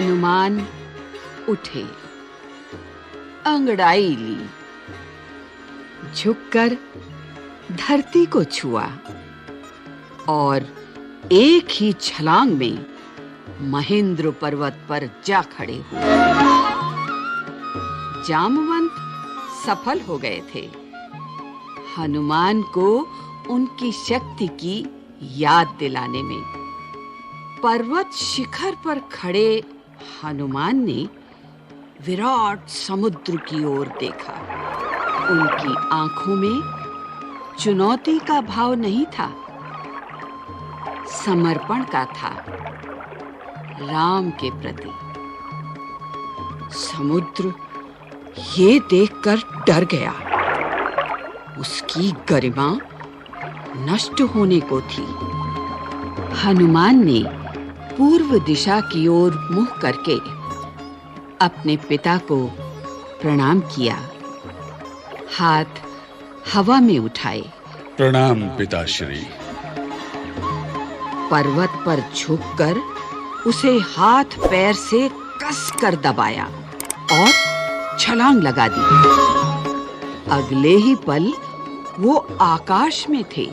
हनुमान उठे, अंगड़ाई ली, झुककर धरती को छुआ और एक ही छलांग में महेंद्र पर्वत पर जा खड़े हुए। जामवंत सफल हो गए थे। हनुमान को उनकी शक्ति की याद दिलाने में। पर्वत शिखर पर खड़े हनुमान ने विराट समुद्र की ओर देखा। उनकी आंखों में चुनौती का भाव नहीं था, समर्पण का था, राम के प्रति। समुद्र ये देखकर डर गया। उसकी गरिमा नष्ट होने को थी। हनुमान ने पूर्व दिशा की ओर मुंह करके अपने पिता को प्रणाम किया, हाथ हवा में उठाए। प्रणाम पिताश्री। पर्वत पर झुककर उसे हाथ पैर से कसकर दबाया और छलांग लगा दी। अगले ही पल वो आकाश में थे,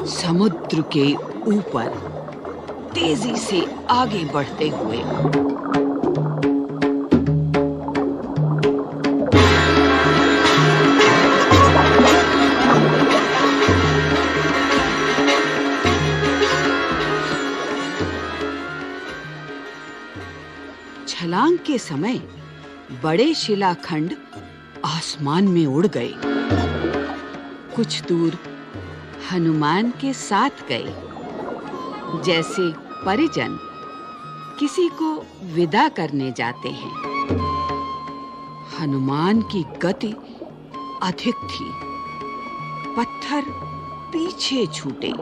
समुद्र के ऊपर तेजी से आगे बढ़ते हुए। छलांग के समय बड़े शिलाखंड आसमान में उड़ गए। कुछ दूर हनुमान के साथ गए, जैसे परिजन किसी को विदा करने जाते हैं। हनुमान की गति अधिक थी। पत्थर पीछे छूटे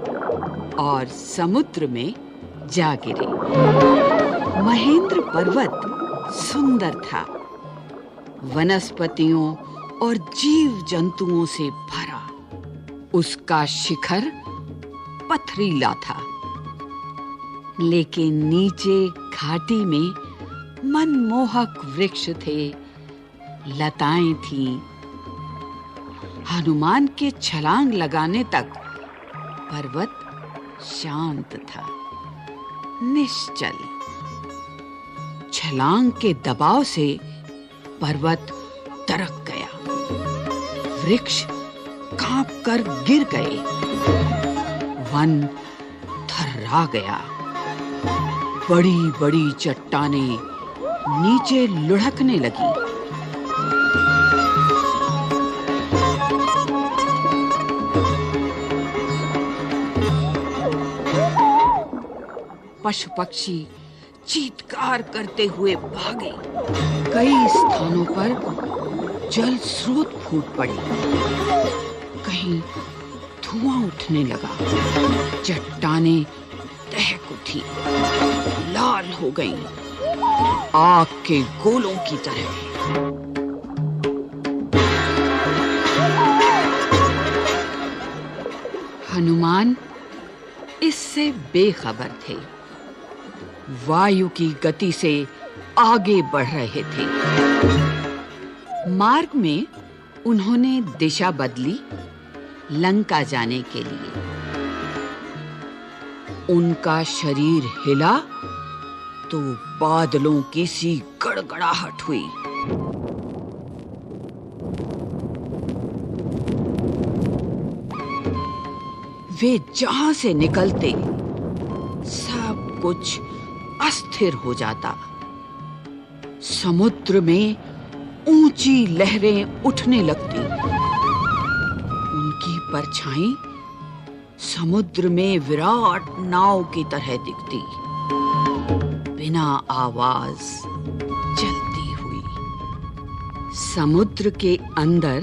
और समुद्र में जा गिरे। महेंद्र पर्वत सुंदर था, वनस्पतियों और जीव जंतुओं से भरा। उसका शिखर पथरीला था, लेकिन नीचे घाटी में मनमोहक वृक्ष थे, लताएं थीं। हनुमान के छलांग लगाने तक पर्वत शांत था, निश्चल। छलांग के दबाव से पर्वत दरक गया। वृक्ष कांपकर गिर गए। वन थर्रा गया। बड़ी-बड़ी चट्टानें नीचे लुढ़कने लगी। पशु पक्षी चीत्कार करते हुए भागे। कई स्थानों पर जल स्रोत फूट पड़े। कहीं धुआं उठने लगा। चट्टानें दहक उठी, लाल हो गईं, आग के गोलों की तरह। हनुमान इससे बेखबर थे। वायु की गति से आगे बढ़ रहे थे। मार्ग में उन्होंने दिशा बदली, लंका जाने के लिए। उनका शरीर हिला तो बादलों की सी गड़गड़ाहट हुई। वे जहां से निकलते सब कुछ अस्थिर हो जाता। समुद्र में ऊंची लहरें उठने लगती। उनकी परछाई समुद्र में विराट नाव की तरह दिखती, बिना आवाज चलती हुई। समुद्र के अंदर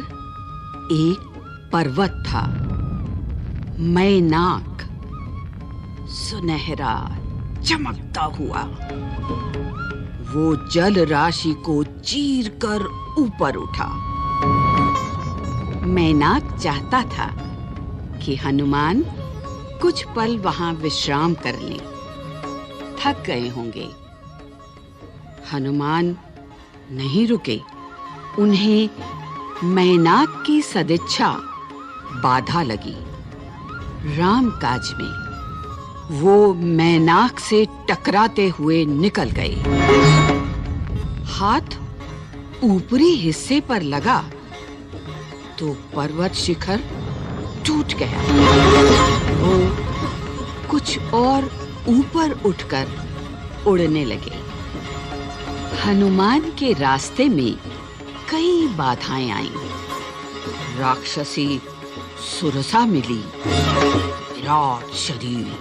एक पर्वत था, मैनाक, सुनहरा, चमकता हुआ। वो जल राशि को चीरकर ऊपर उठा। मैनाक चाहता था कि हनुमान कुछ पल वहां विश्राम कर लें। थक गए होंगे। हनुमान नहीं रुके। उन्हें मैनाक की सदिच्छा बाधा लगी। राम काज में वो मैनाक से टकराते हुए निकल गए। हाथ ऊपरी हिस्से पर लगा तो पर्वत शिखर टूट गया। वो कुछ और ऊपर उठकर उड़ने लगे। हनुमान के रास्ते में कई बाधाएं आईं। राक्षसी सुरसा मिली, विराट शरीर,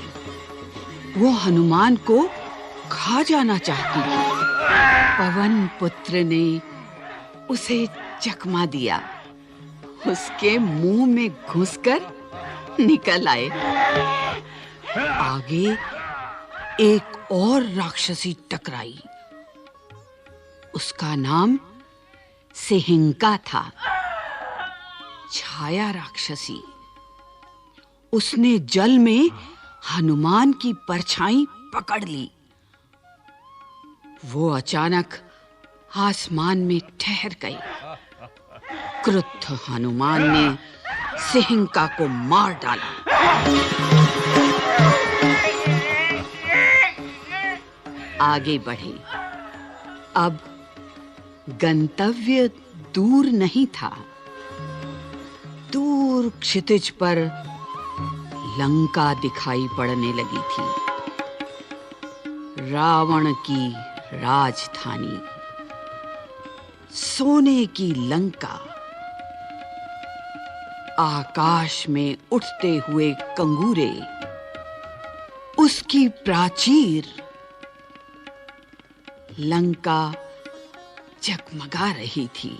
वो हनुमान को खा जाना चाहती थी। पवन पुत्र ने उसे चकमा दिया, उसके मुंह में घुसकर निकल आए। आगे एक और राक्षसी टकराई। उसका नाम सिहिंका था। छाया राक्षसी। उसने जल में हनुमान की परछाई पकड़ ली। वो अचानक आसमान में ठहर गई। क्रुद्ध हनुमान ने सिहिंका को मार डाला। आगे बढ़े। अब गंतव्य दूर नहीं था। दूर क्षितिज पर लंका दिखाई पड़ने लगी थी। रावण की राजधानी, सोने की लंका। आकाश में उठते हुए कंगूरे, उसकी प्राचीर। लंका जगमगा रही थी।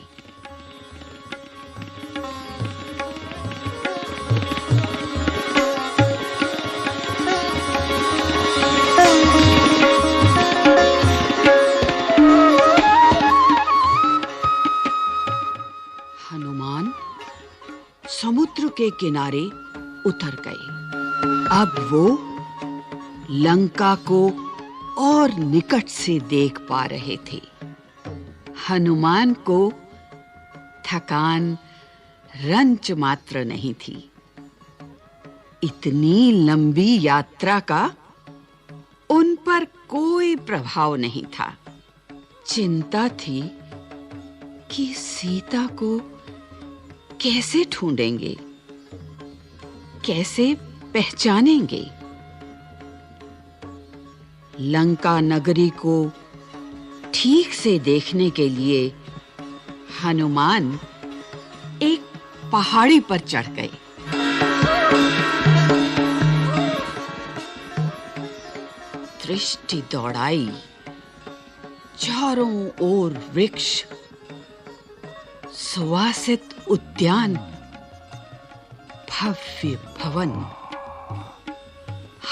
हनुमान समुद्र के किनारे उतर गए। अब वो लंका को और निकट से देख पा रहे थे। हनुमान को थकान रंच मात्र नहीं थी। इतनी लंबी यात्रा का उन पर कोई प्रभाव नहीं था। चिंता थी कि सीता को कैसे ढूंढेंगे, कैसे पहचानेंगे। लंका नगरी को ठीक से देखने के लिए हनुमान एक पहाड़ी पर चढ़ गए। दृष्टि दौड़ाई। चारों ओर वृक्ष, सुवासित उद्यान, भव्य भवन,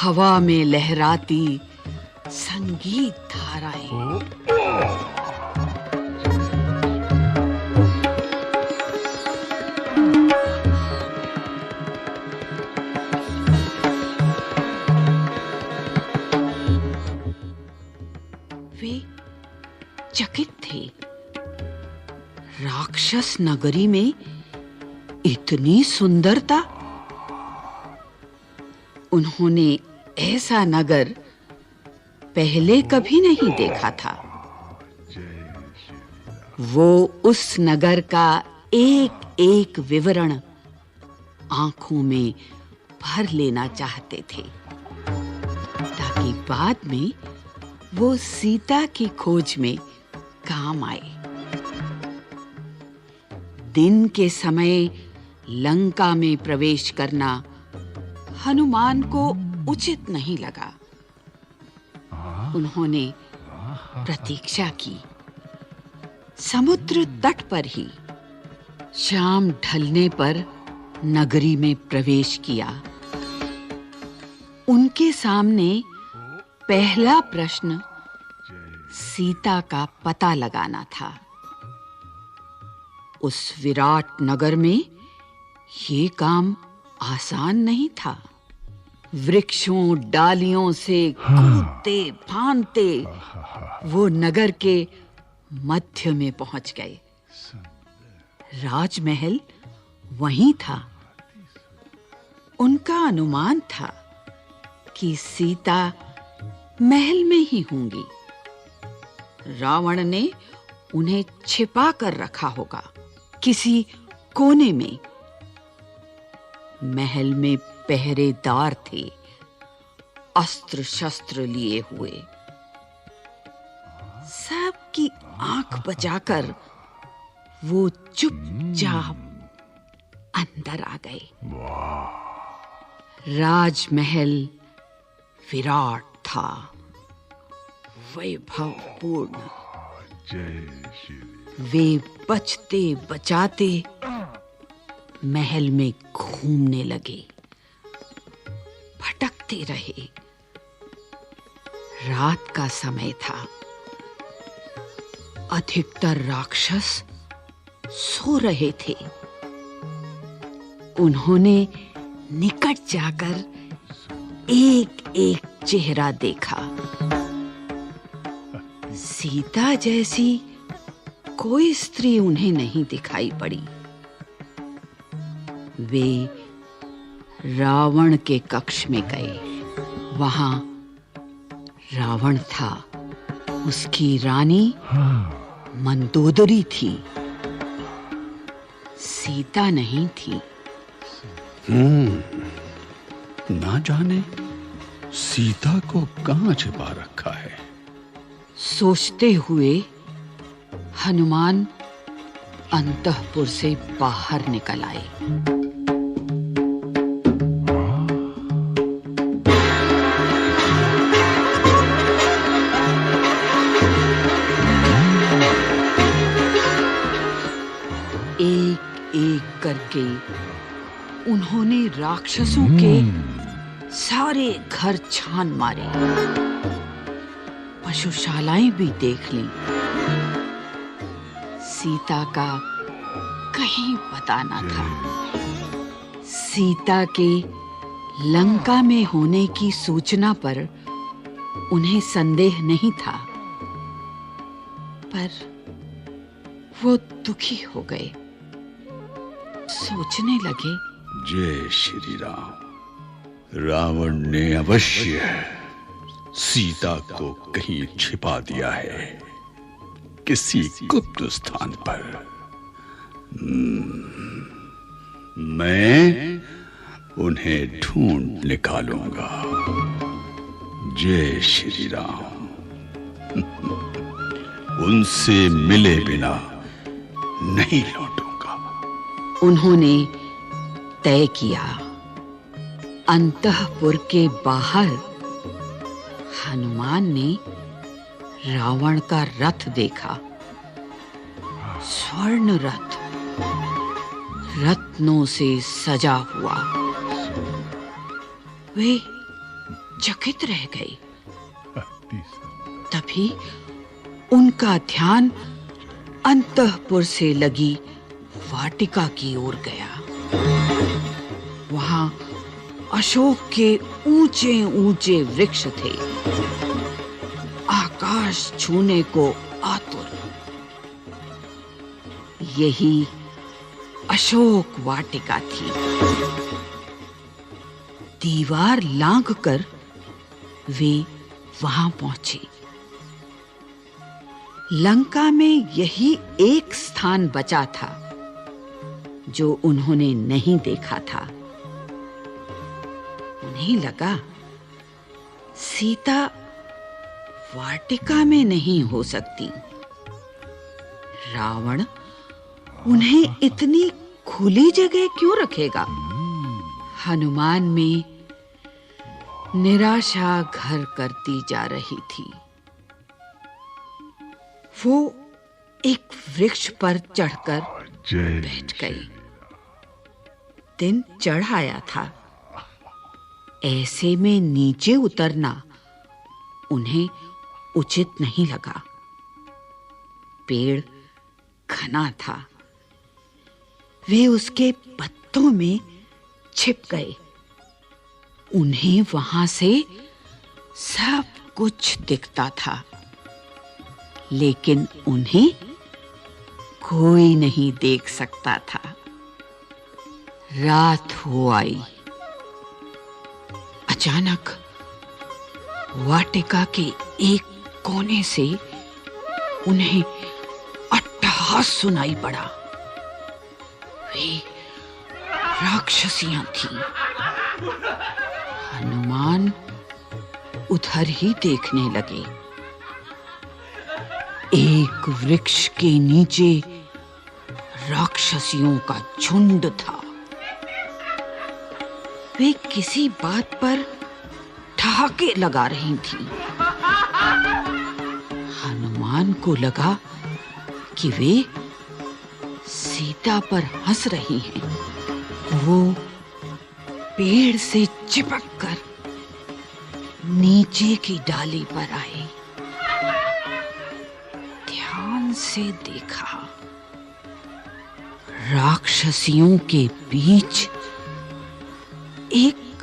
हवा में लहराती संगीत धाराएं। वे चकित थे। राक्षस नगरी में इतनी सुंदरता। उन्होंने ऐसा नगर पहले कभी नहीं देखा था। वो उस नगर का एक-एक विवरण आंखों में भर लेना चाहते थे, ताकि बाद में वो सीता की खोज में काम आए। दिन के समय लंका में प्रवेश करना हनुमान को उचित नहीं लगा। उन्होंने प्रतीक्षा की। समुद्र तट पर ही शाम ढलने पर नगरी में प्रवेश किया। उनके सामने पहला प्रश्न सीता का पता लगाना था। उस विराट नगर में ये काम आसान नहीं था। वृक्षों डालियों से कूदते फांदते वो नगर के मध्य में पहुंच गए। राजमहल वहीं था। उनका अनुमान था कि सीता महल में ही होंगी। रावण ने उन्हें छिपा कर रखा होगा किसी कोने में। महल में पहरेदार थे, अस्त्र शस्त्र लिए हुए। सबकी आंख बचाकर वो चुपचाप अंदर आ गए। राजमहल विराट था, वैभवपूर्ण। वे बचते बचाते महल में घूमने लगे, भटकते रहे। रात का समय था। अधिकतर राक्षस सो रहे थे। उन्होंने निकट जाकर एक-एक चेहरा देखा। सीता जैसी कोई स्त्री उन्हें नहीं दिखाई पड़ी। वे रावण के कक्ष में गए। वहां रावण था, उसकी रानी मंदोदरी थी, सीता नहीं थी। ना जाने सीता को कहां छिपा रखा है। सोचते हुए हनुमान अंतःपुर से बाहर निकल आए। एक-एक करके उन्होंने राक्षसों के सारे घर छान मारे, पशुशालाएं भी देख लीं। सीता का कहीं पता न था। सीता के लंका में होने की सूचना पर उन्हें संदेह नहीं था, पर वो दुखी हो गए। सोचने लगे, जय श्री राम। रावण ने अवश्य सीता को कहीं छिपा दिया है, किसी गुप्त स्थान पर। मैं उन्हें ढूंढ निकालूंगा। जय श्री राम। उनसे मिले बिना नहीं लौटूंगा। उन्होंने तय किया। अंतःपुर के बाहर हनुमान ने रावण का रथ देखा। स्वर्ण रथ, रत्नों से सजा हुआ। वे चकित रह गए। तभी उनका ध्यान अंतःपुर से लगी वाटिका की ओर गया। वहां अशोक के ऊंचे-ऊंचे वृक्ष थे, आकाश छूने को आतुर। यही अशोक वाटिका थी। दीवार लांघकर वे वहां पहुंचे। लंका में यही एक स्थान बचा था जो उन्होंने नहीं देखा था। उन्हें लगा सीता वाटिका में नहीं हो सकती। रावण उन्हें इतनी खुली जगह क्यों रखेगा? हनुमान में निराशा घर करती जा रही थी। वो एक वृक्ष पर चढ़कर बैठ गई। दिन चढ़ आया था। ऐसे में नीचे उतरना उन्हें उचित नहीं लगा। पेड़ घना था। वे उसके पत्तों में छिप गए। उन्हें वहां से सब कुछ दिखता था, लेकिन उन्हें कोई नहीं देख सकता था। रात हो आई। अचानक वाटिका के एक कोने से उन्हें अट्टहास सुनाई पड़ा। वे राक्षसियां थीं। हनुमान उधर ही देखने लगे। एक वृक्ष के नीचे राक्षसियों का झुंड था। वे किसी बात पर ठहाके लगा रही थीं। हनुमान को लगा कि वे सीता पर हंस रही हैं। वो पेड़ से चिपककर नीचे की डाली पर आए। ध्यान से देखा। राक्षसियों के बीच एक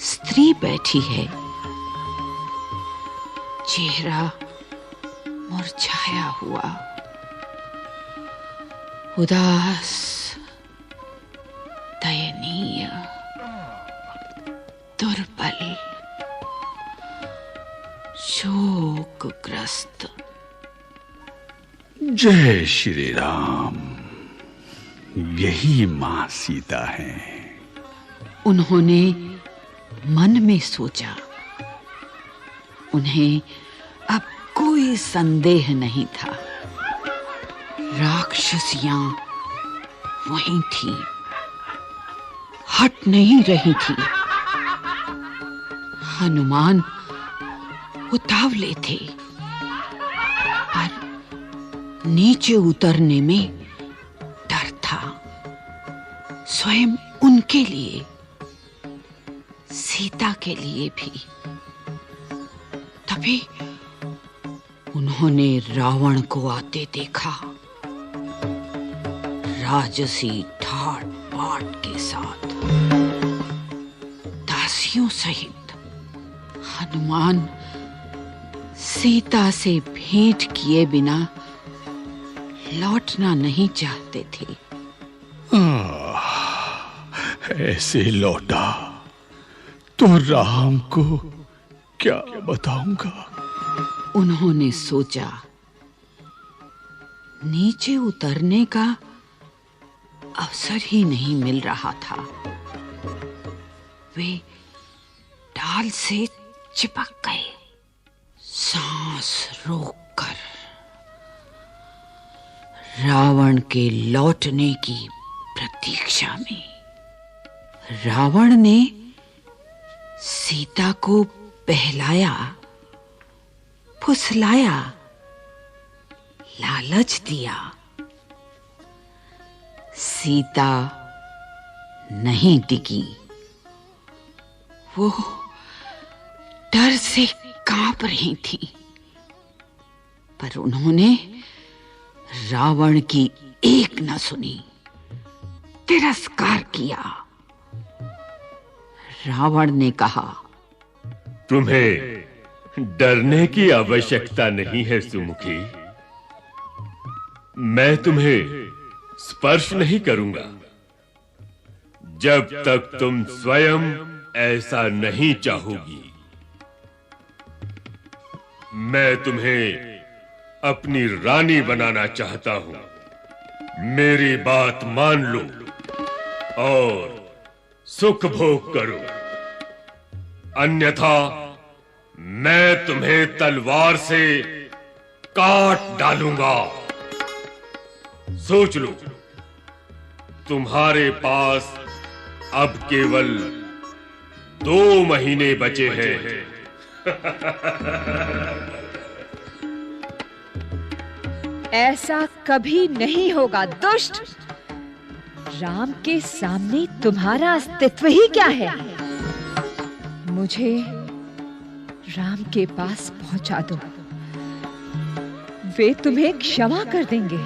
स्त्री बैठी है। चेहरा मुरझाया हुआ, उदास, दयनीय, दुर्बल, शोकग्रस्त। जय श्री राम। यही मां सीता है। उन्होंने मन में सोचा। उन्हें अब कोई संदेह नहीं था। राक्षसियां वहीं थीं, हट नहीं रही थीं। हनुमान उतावले थे, पर नीचे उतरने में डर था। स्वयं उनके लिए, सीता के लिए भी। तभी उन्होंने रावण को आते देखा, राजसी ठाट बाट के साथ, दासियों सहित। हनुमान सीता से भेंट किए बिना लौटना नहीं चाहते थे। ऐसे लौटा तो राम को क्या बताऊंगा। उन्होंने सोचा, नीचे उतरने का अवसर ही नहीं मिल रहा था। वे डाल से चिपक गए, सांस रोककर। रावण के लौटने की प्रतीक्षा में। रावण ने सीता को बहलाया, फुसलाया, लालच दिया। सीता नहीं टिकी। वो डर से कांप रही थी, पर उन्होंने रावण की एक न सुनी, तिरस्कार किया। रावण ने कहा, तुम्हें डरने की आवश्यकता नहीं है सुमुखी। मैं तुम्हें स्पर्श नहीं करूंगा जब तक तुम स्वयं ऐसा नहीं चाहोगी। मैं तुम्हें अपनी रानी बनाना चाहता हूं। मेरी बात मान लो और सुख भोग करो, अन्यथा मैं तुम्हें तलवार से काट डालूंगा। सोच लो, तुम्हारे पास अब केवल 2 महीने बचे हैं। ऐसा कभी नहीं होगा दुष्ट। राम के सामने तुम्हारा अस्तित्व ही क्या है? मुझे राम के पास पहुंचा दो, वे तुम्हें क्षमा कर देंगे।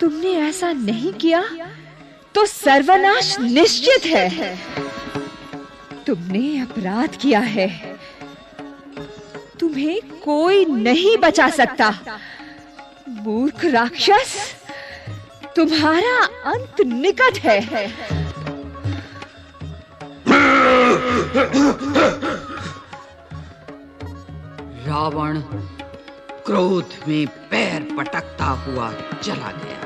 तुमने ऐसा नहीं किया तो सर्वनाश निश्चित है। तुमने अपराध किया है। तुम्हें कोई नहीं बचा सकता। मूर्ख राक्षस, तुम्हारा अंत निकट है। रावण क्रोध में पैर पटकता हुआ चला गया।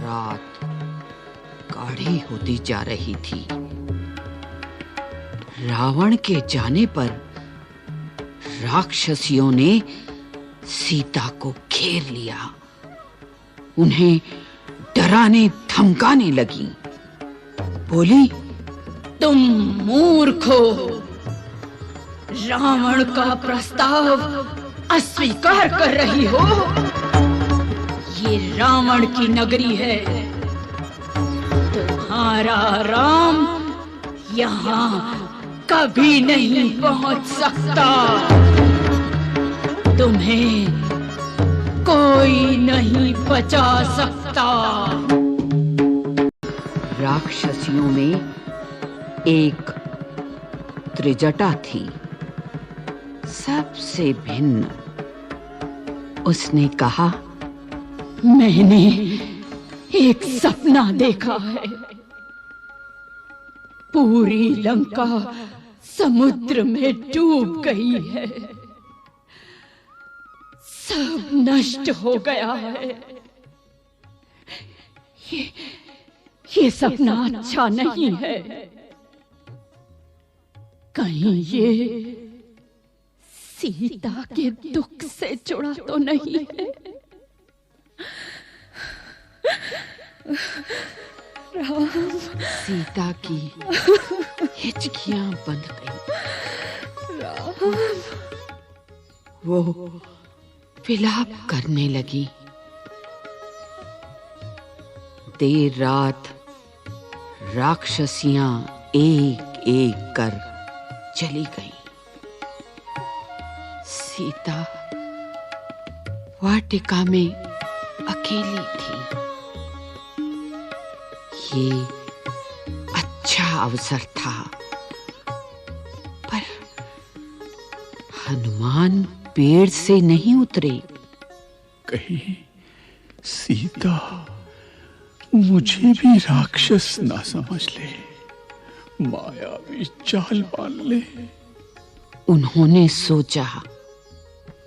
रात गाढ़ी होती जा रही थी। रावण के जाने पर राक्षसियों ने सीता को घेर लिया। उन्हें डराने धमकाने लगी। बोली, तुम मूर्ख हो, रावण का प्रस्ताव अस्वीकार कर रही हो। ये रावण की नगरी है। तुम्हारा राम यहाँ कभी नहीं पहुंच सकता। तुम्हें कोई नहीं बचा सकता। राक्षसियों में एक त्रिजटा थी, सबसे भिन्न। उसने कहा, मैंने एक सपना देखा है। पूरी लंका समुद्र में डूब गई है। सब नष्ट हो गया है। ये सपना अच्छा नहीं है। कहीं ये सीता के दुख से जुड़ा तो नहीं है? सीता की हिचकियां बंध गईं। वो विलाप करने लगी। देर रात राक्षसियां एक एक कर चली गईं। सीता वाटिका में अकेली थी। ये अच्छा अवसर था, पर हनुमान पेड़ से नहीं उतरे। कहीं सीता मुझे भी राक्षस ना समझ ले, मायावी चाल मान ले। उन्होंने सोचा।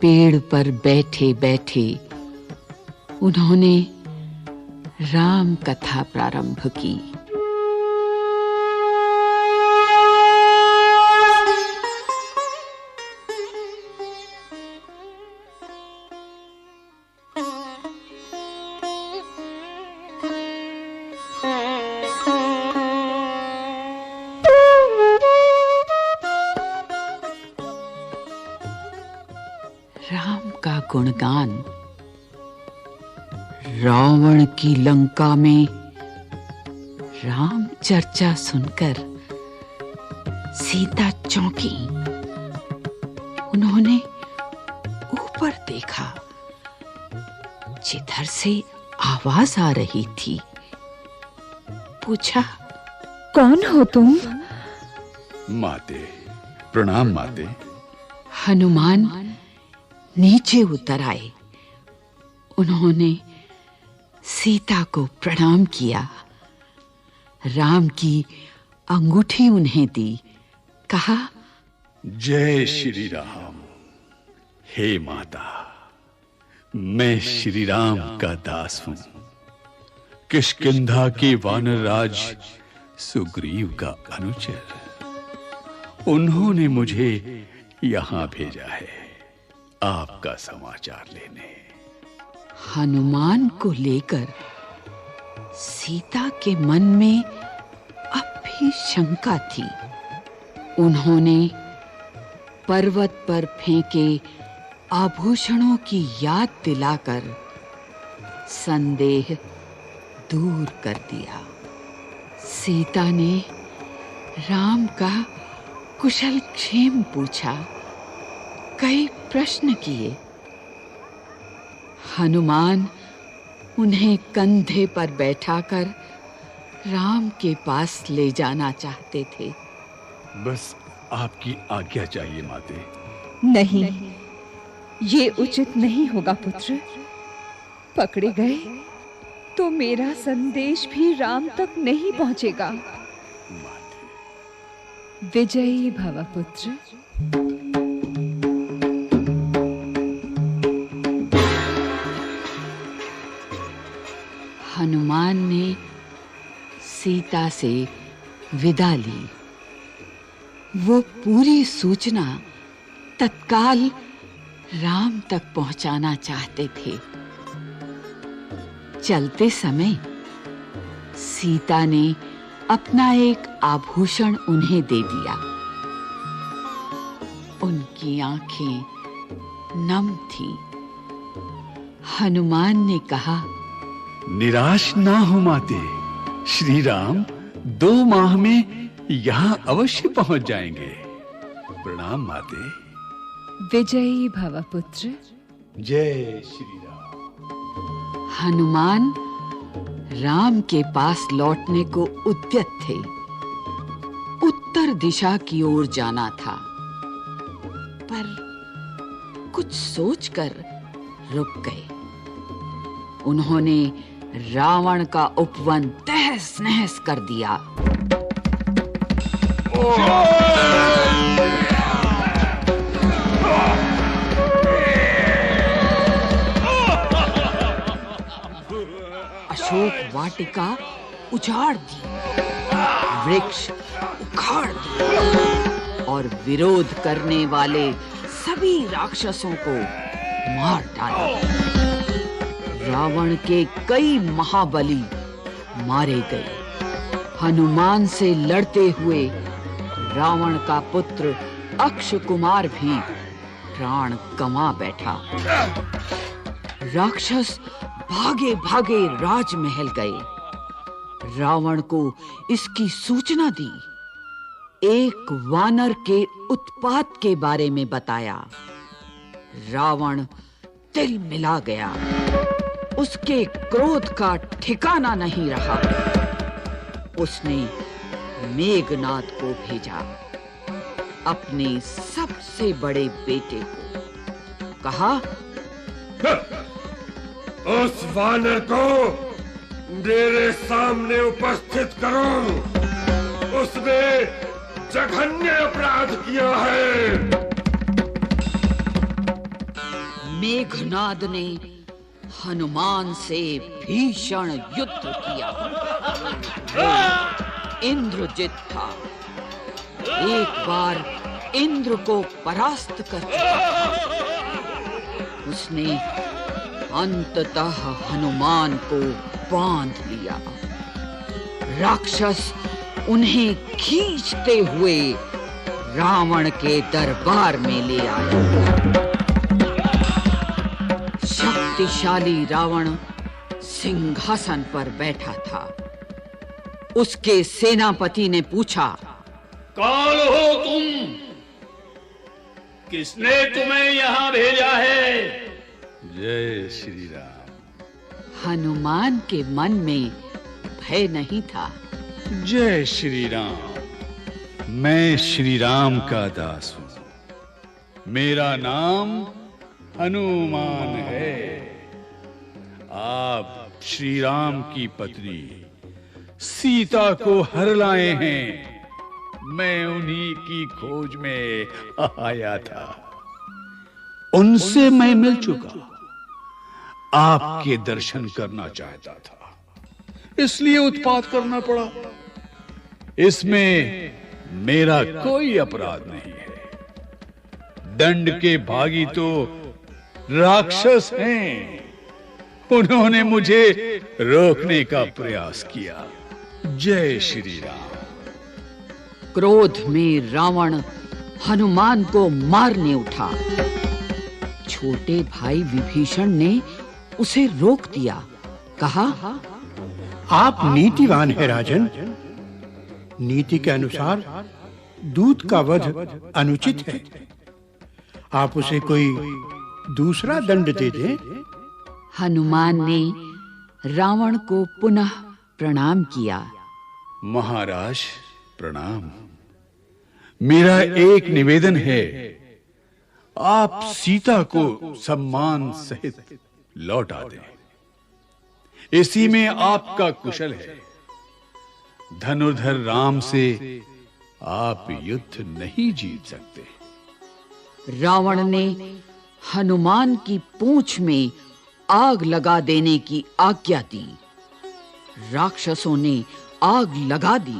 पेड़ पर बैठे बैठे उन्होंने राम कथा प्रारंभ की। राम का गुणगान। रावण की लंका में राम चर्चा सुनकर सीता चौंकी। उन्होंने ऊपर देखा, जिधर से आवाज आ रही थी। पूछा, कौन हो तुम? माते, प्रणाम माते। हनुमान नीचे उतर आए। उन्होंने सीता को प्रणाम किया। राम की अंगूठी उन्हें दी। कहा, जय श्री राम। हे माता, मैं श्री राम का दास हूं, किष्किंधा के वानर राज सुग्रीव का अनुचर। उन्होंने मुझे यहां भेजा है आपका समाचार लेने। हनुमान को लेकर सीता के मन में अब भी शंका थी। उन्होंने पर्वत पर फेंके आभूषणों की याद दिलाकर संदेह दूर कर दिया। सीता ने राम का कुशल क्षेम पूछा, कई प्रश्न किए। हनुमान उन्हें कंधे पर बैठाकर राम के पास ले जाना चाहते थे। बस आपकी आज्ञा चाहिए माते। नहीं, ये उचित नहीं होगा पुत्र। पकड़े गए तो मेरा संदेश भी राम तक नहीं पहुंचेगा। विजयी भव पुत्र। हनुमान ने सीता से विदा ली। वो पूरी सूचना तत्काल राम तक पहुंचाना चाहते थे। चलते समय सीता ने अपना एक आभूषण उन्हें दे दिया। उनकी आंखें नम थीं। हनुमान ने कहा, निराश ना हो माते। श्री राम 2 माह में यहाँ अवश्य पहुंच जाएंगे। प्रणाम माते। विजयी भव पुत्र। जय श्री राम। हनुमान राम के पास लौटने को उद्यत थे। उत्तर दिशा की ओर जाना था, पर कुछ सोचकर रुक गए। उन्होंने रावण का उपवन तहस नहस कर दिया। अशोक वाटिका उजाड़ दी, वृक्ष उखाड़ दिए और विरोध करने वाले सभी राक्षसों को मार डाला। रावण के कई महाबली मारे गए। हनुमान से लड़ते हुए रावण का पुत्र अक्षकुमार भी प्राण गंवा बैठा। राक्षस भागे भागे राजमहल गए। रावण को इसकी सूचना दी। एक वानर के उत्पात के बारे में बताया। रावण तिल मिला गया। उसके क्रोध का ठिकाना नहीं रहा। उसने मेघनाद को भेजा, अपने सबसे बड़े बेटे को। कहा, उस वानर को मेरे सामने उपस्थित करो। उसने जघन्य अपराध किया है। मेघनाद ने हनुमान से भीषण युद्ध किया। इंद्रजित था। एक बार इंद्र को परास्त कर चुका था। उसने अंततः हनुमान को बांध लिया। राक्षस उन्हें खींचते हुए रावण के दरबार में ले आए। शक्तिशाली रावण सिंहासन पर बैठा था। उसके सेनापति ने पूछा, कौन हो तुम? किसने तुम्हें यहाँ भेजा है? जय श्री राम। हनुमान के मन में भय नहीं था। जय श्री राम। मैं श्री राम का दास हूं। मेरा नाम हनुमान है। आप श्री राम की पत्नी सीता को हर लाए हैं। मैं उन्हीं की खोज में आया था। उनसे मैं मिल चुका। आपके दर्शन करना चाहता था, इसलिए उत्पात करना पड़ा। इसमें मेरा कोई अपराध नहीं है। दंड के भागी तो राक्षस हैं। उन्होंने मुझे रोकने का प्रयास किया। जय श्री राम। क्रोध में रावण हनुमान को मारने उठा। छोटे भाई विभीषण ने उसे रोक दिया। कहा, आप नीतिवान हैं राजन। नीति के अनुसार दूत का वध अनुचित है। आप उसे कोई दूसरा दंड दे दें। हनुमान ने रावण को पुनः प्रणाम किया। महाराज प्रणाम। मेरा एक निवेदन है, आप सीता को सम्मान सहित लौटा दें। इसी में आपका कुशल है। धनुर्धर राम से आप युद्ध नहीं जीत सकते। रावण ने हनुमान की पूंछ में आग लगा देने की आज्ञा दी। राक्षसों ने आग लगा दी।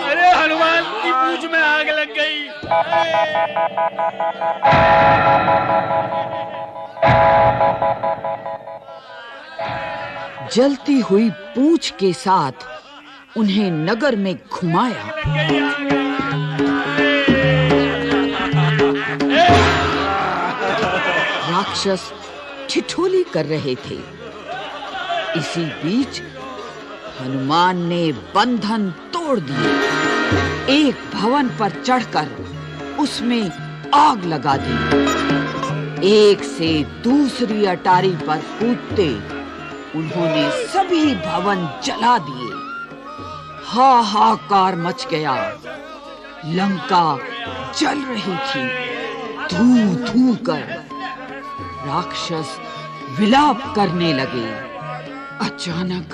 अरे हनुमान की पूंछ में आग लग गई। जलती हुई पूंछ के साथ उन्हें नगर में घुमाया। राक्षस ठिठोली कर रहे थे। इसी बीच हनुमान ने बंधन तोड़ दिए। एक भवन पर चढ़कर उसमें आग लगा दी। एक से दूसरी अटारी पर कूदते उन्होंने सभी भवन जला दिए। हाहाकार मच गया। लंका जल रही थी। धू-धू कर राक्षस विलाप करने लगे। अचानक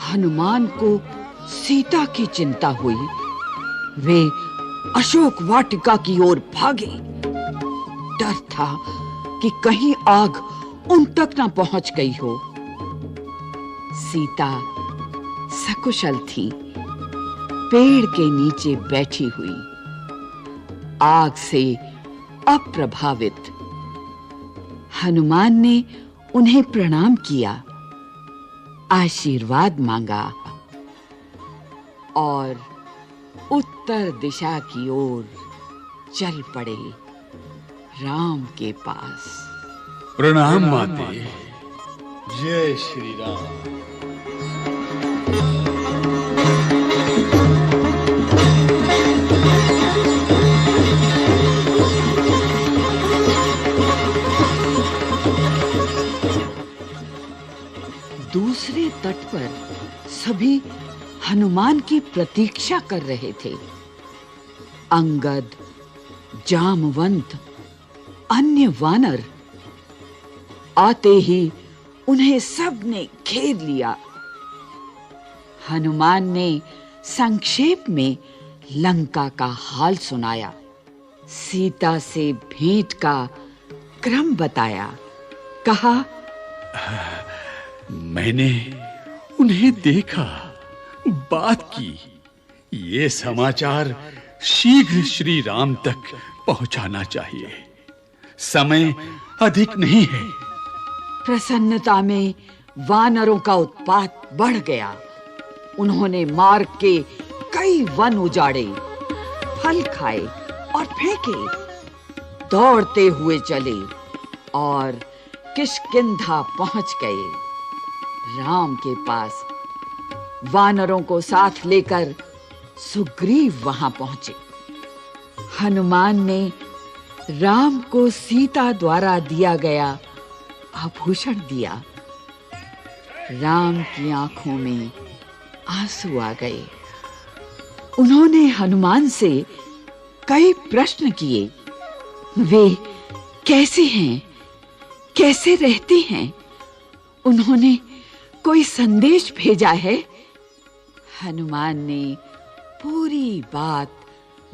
हनुमान को सीता की चिंता हुई। वे अशोक वाटिका की ओर भागे। डर था कि कहीं आग उन तक न पहुंच गई हो। सीता सकुशल थी, पेड़ के नीचे बैठी हुई, आग से अप्रभावित। हनुमान ने उन्हें प्रणाम किया, आशीर्वाद मांगा और उत्तर दिशा की ओर चल पड़े राम के पास। प्रणाम माते। जय श्री राम। दूसरे तट पर सभी हनुमान की प्रतीक्षा कर रहे थे। अंगद, जामवंत, अन्य वानर आते ही उन्हें सबने घेर लिया। हनुमान ने संक्षेप में लंका का हाल सुनाया। सीता से भेंट का क्रम बताया। कहा, मैंने उन्हें देखा, बात की। ये समाचार शीघ्र श्री राम तक पहुंचाना चाहिए। समय अधिक नहीं है। प्रसन्नता में वानरों का उत्पात बढ़ गया। उन्होंने मार्ग के कई वन उजाड़े, फल खाए और फेंके। दौड़ते हुए चले और किष्किंधा पहुंच गए। राम के पास वानरों को साथ लेकर सुग्रीव वहां पहुंचे। हनुमान ने राम को सीता द्वारा दिया गया आभूषण दिया। राम की आंखों में आंसू आ गए। उन्होंने हनुमान से कई प्रश्न किए। वे कैसे हैं, कैसे रहते हैं, उन्होंने कोई संदेश भेजा है? हनुमान ने पूरी बात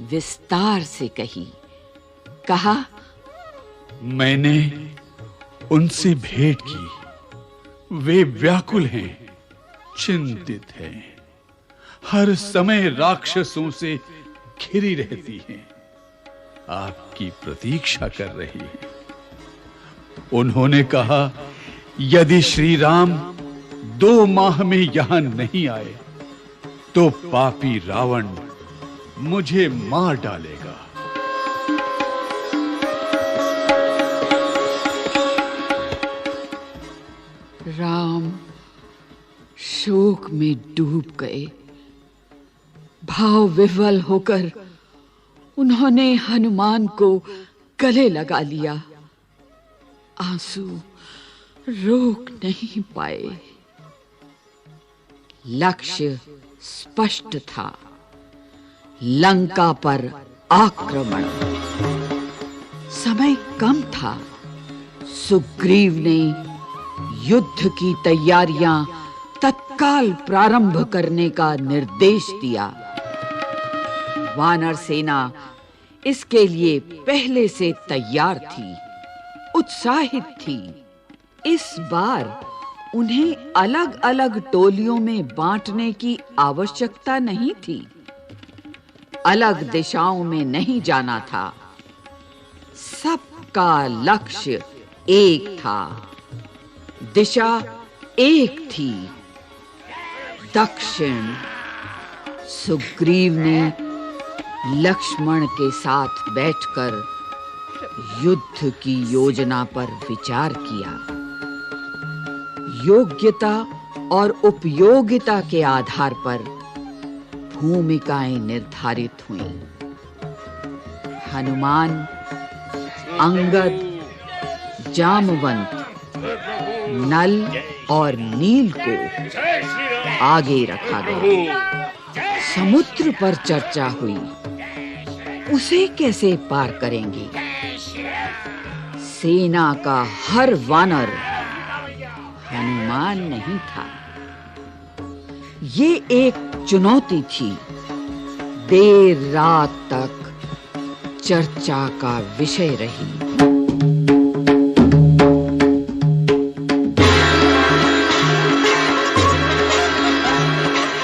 विस्तार से कही। कहा, मैंने उनसे भेंट की। वे व्याकुल हैं, चिंतित हैं, हर समय राक्षसों से घिरी रहती हैं, आपकी प्रतीक्षा कर रही हैं। उन्होंने कहा, यदि श्री राम 2 माह में यहां नहीं आए तो पापी रावण मुझे मार डालेगा। राम शोक में डूब गए। भाव विह्वल होकर उन्होंने हनुमान को गले लगा लिया। आंसू रोक नहीं पाए। लक्ष्य स्पष्ट था, लंका पर आक्रमण। समय कम था। सुग्रीव ने युद्ध की तैयारियां तत्काल प्रारंभ करने का निर्देश दिया। वानर सेना इसके लिए पहले से तैयार थी, उत्साहित थी। इस बार उन्हें अलग-अलग टोलियों में बांटने की आवश्यकता नहीं थी। अलग दिशाओं में नहीं जाना था। सबका लक्ष्य एक था, दिशा एक थी, दक्षिण। सुग्रीव ने लक्ष्मण के साथ बैठकर युद्ध की योजना पर विचार किया। योग्यता और उपयोगिता के आधार पर भूमिकाएं निर्धारित हुईं। हनुमान, अंगद, जामवंत, नल और नील को आगे रखा गया। समुद्र पर चर्चा हुई, उसे कैसे पार करेंगे। सेना का हर वानर हनुमान नहीं था। ये एक चुनौती थी। देर रात तक चर्चा का विषय रही।